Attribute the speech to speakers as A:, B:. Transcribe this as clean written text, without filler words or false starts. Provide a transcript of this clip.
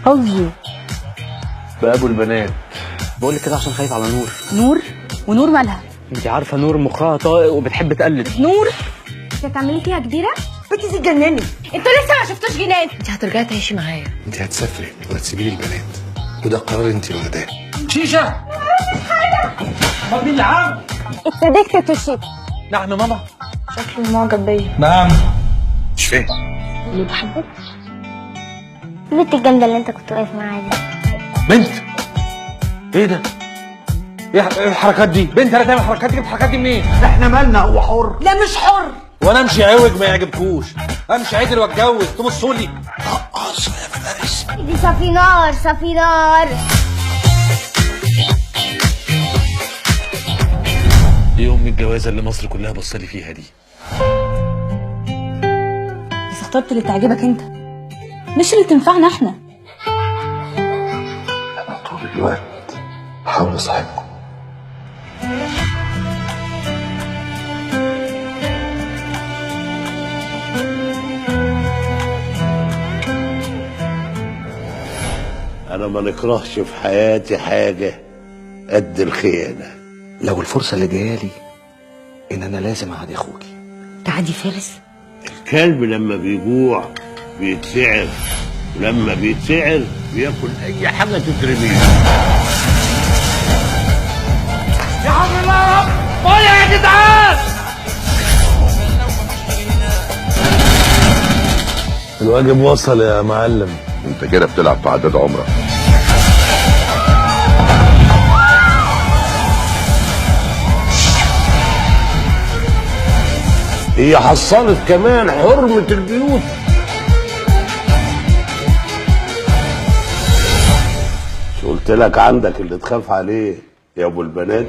A: حظي
B: بابو البنات.
C: بقول لك كده عشان خايف على نور.
A: نور؟ ونور مالها؟
C: انت عارفه نور مخها طائق وبتحب تقلد.
A: نور
D: انت هتعملي فيها كبيره؟
A: بنتي دي اتجننت.
D: انتوا لسه ما شفتوش جنان.
A: انت هترجعي تعيشي معايا.
E: انت هتسافري وهتسيبي لي البنات، وده قرار انت واخداه.
B: شيشه ما مين اللي عامل؟
D: ابتديت تتوشي.
B: نعم يا ماما.
A: شكله معجب بيا.
B: نعم.
E: مش فاهم.
D: اللي بحبك البنت الجامده اللي انت كنت واقف معاها دي.
B: بنت؟ ايه ده؟ ايه الحركات دي؟ بنت انا تعمل الحركات دي؟ جبت الحركات دي منين؟ احنا مالنا، هو حر.
A: لا مش حر.
B: وانا امشي عوج ما يعجبكوش، امشي عدل واتجوز تبصوا لي.
E: رقاصه يا فارس.
D: دي صفينار صفينار.
B: ايه ام الجوازه اللي مصر كلها بصلي فيها دي؟
A: بس اخترت اللي تعجبك انت، مش اللي تنفعنا احنا.
E: انا طول الوقت بحاول اصاحبكم.
F: أنا ما نكرهش في حياتي حاجة قد الخيانة.
C: لو الفرصه اللي جايه لي ان انا لازم اعادي اخوكي.
A: تعدي فارس؟
F: الكلب لما بيجوع بيتسعر، ولما بيتسعر بياكل أي حاجة تترميه.
B: يا حول الله يا رب، قول يا جدعان.
F: الواجب وصل يا معلم.
E: انت كده بتلعب في عداد عمرك.
F: هي حصلت كمان حرمة البيوت. مش قلت لك عندك اللي تخاف عليه يا ابو البنات؟